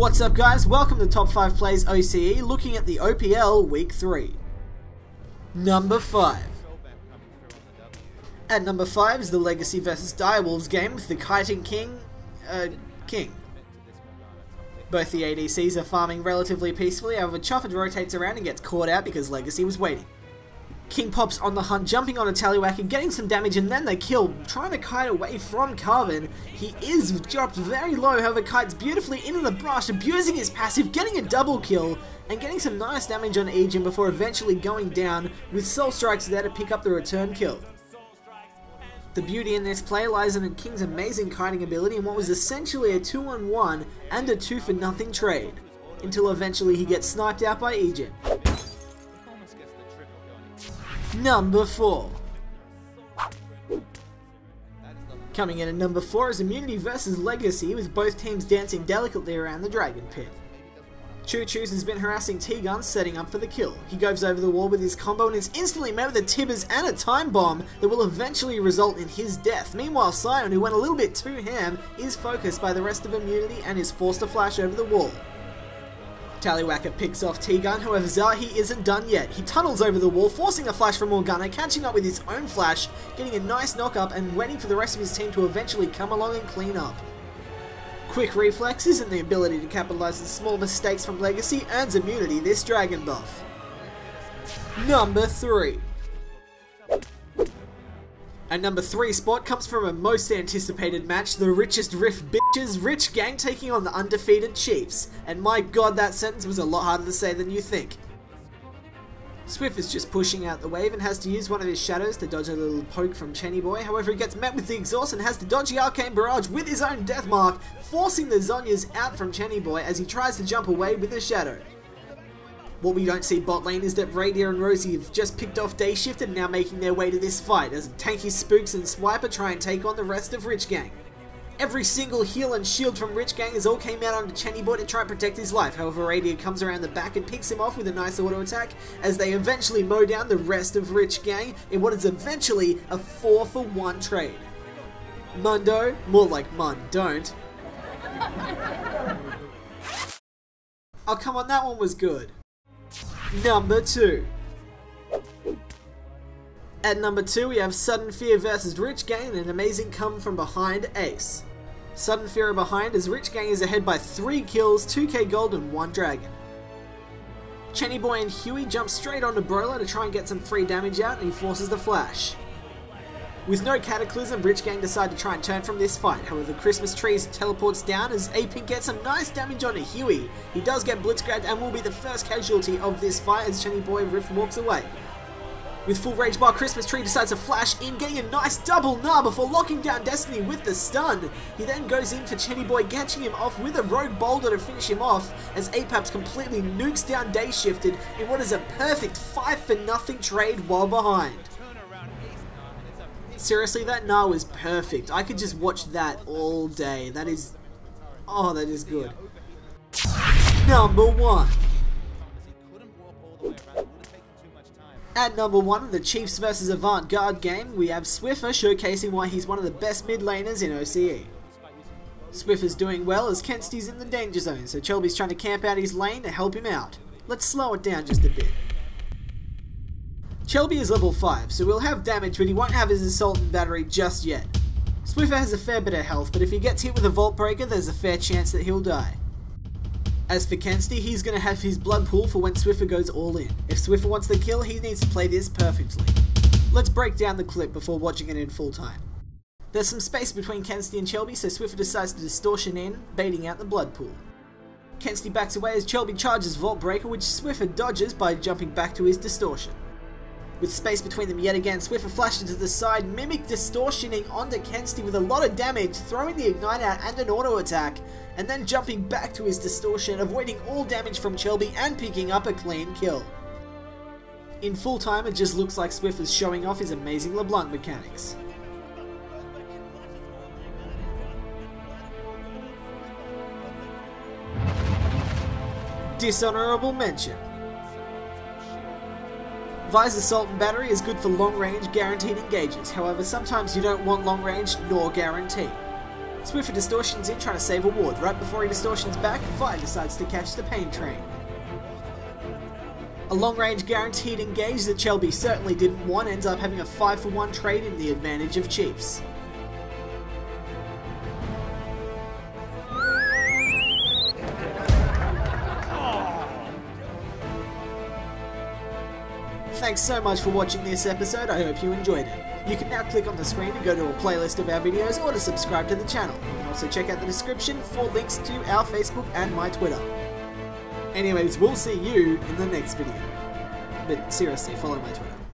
What's up guys, welcome to Top 5 Plays OCE, looking at the OPL Week 3. Number 5. At number 5 is the Legacy vs Direwolves game with the Kiting King. Both the ADCs are farming relatively peacefully, however Chufford rotates around and gets caught out because Legacy was waiting. King pops on the hunt, jumping on a Tallywhacker, getting some damage, and then they kill, trying to kite away from Carbon. He is dropped very low, however kites beautifully into the brush, abusing his passive, getting a double kill, and getting some nice damage on Aegon before eventually going down, with Soul Strikes there to pick up the return kill. The beauty in this play lies in King's amazing kiting ability in what was essentially a 2-on-1 and a 2-for-nothing trade, until eventually he gets sniped out by Aegon. Number 4. Coming in at number 4 is Immunity vs Legacy, with both teams dancing delicately around the Dragon Pit. Choo Choo's has been harassing T-Gun, setting up for the kill. He goes over the wall with his combo and is instantly met with a Tibbers and a time bomb that will eventually result in his death. Meanwhile, Sion, who went a little bit too ham, is focused by the rest of Immunity and is forced to flash over the wall. Tallywhacker picks off T-Gun, however Zahi isn't done yet. He tunnels over the wall, forcing a flash from Morgana, catching up with his own flash, getting a nice knock up and waiting for the rest of his team to eventually come along and clean up. Quick reflexes and the ability to capitalize on small mistakes from Legacy earns Immunity this dragon buff. Number 3. At number 3 spot comes from a most anticipated match, the richest riff bitches, Rich Gang taking on the undefeated Chiefs. And my god, that sentence was a lot harder to say than you think. Swiffer is just pushing out the wave and has to use one of his shadows to dodge a little poke from Chenny Boy, however he gets met with the exhaust and has to dodge the Arcane Barrage with his own death mark, forcing the Zhonya's out from Chenny Boy as he tries to jump away with a shadow. What we don't see bot lane is that Radier and Rosie have just picked off Day Shift and now making their way to this fight as tanky Spooks and Swiper try and take on the rest of Rich Gang. Every single heal and shield from Rich Gang has all came out onto Chenny Boy to try and protect his life, however Radier comes around the back and picks him off with a nice auto attack as they eventually mow down the rest of Rich Gang in what is eventually a 4-for-1 trade. Mundo, more like Mun don't. Oh come on, that one was good. Number 2. At number 2 we have Sudden Fear vs Rich Gang and an amazing come from behind ace. Sudden Fear behind as Rich Gang is ahead by 3 kills, 2k gold and 1 dragon. Chenny Boy and Huey jump straight onto Brola to try and get some free damage out and he forces the flash. With no Cataclysm, Rich Gang decide to try and turn from this fight, however Christmas Trees teleports down as A-Pink gets some nice damage onto Huey. He does get blitzcracked and will be the first casualty of this fight as Chenny Boy Rift walks away. With full rage bar, Christmas Tree decides to flash in, getting a nice double gnaw before locking down Destiny with the stun. He then goes in for Chenny Boy, catching him off with a Rogue Boulder to finish him off as Apex completely nukes down Day Shifted in what is a perfect 5-for-nothing trade while behind. Seriously, that gnaw was perfect. I could just watch that all day. That is... oh, that is good. Number 1. At number 1 in the Chiefs vs Avant-Garde game, we have Swiffer showcasing why he's one of the best mid laners in OCE. Swiffer's doing well as Kensty's in the danger zone, so Chelby's trying to camp out his lane to help him out. Let's slow it down just a bit. Chelby is level 5, so he'll have damage but he won't have his Assault and Battery just yet. Swiffer has a fair bit of health, but if he gets hit with a Vault Breaker there's a fair chance that he'll die. As for Kensty, he's going to have his blood pool for when Swiffer goes all in. If Swiffer wants the kill, he needs to play this perfectly. Let's break down the clip before watching it in full time. There's some space between Kensty and Chelby, so Swiffer decides to distortion in, baiting out the blood pool. Kensty backs away as Chelby charges Vault Breaker, which Swiffer dodges by jumping back to his distortion. With space between them yet again, Swiffer flashes to the side, mimic distortioning onto Kensty with a lot of damage, throwing the Ignite out and an auto attack, and then jumping back to his distortion, avoiding all damage from Chelby and picking up a clean kill. In full time, it just looks like Swiffer's showing off his amazing LeBlanc mechanics. Dishonorable mention. Vi's Assault and Battery is good for long range guaranteed engages, however sometimes you don't want long range nor guarantee. Swiffer distortions in trying to save a ward. Right before he distortions back, Fire decides to catch the pain train. A long-range guaranteed engage that Shelby certainly didn't want ends up having a 5-for-1 trade in the advantage of Chiefs. Thanks so much for watching this episode, I hope you enjoyed it. You can now click on the screen to go to a playlist of our videos or to subscribe to the channel. You can also check out the description for links to our Facebook and my Twitter. Anyways, we'll see you in the next video. But seriously, follow my Twitter.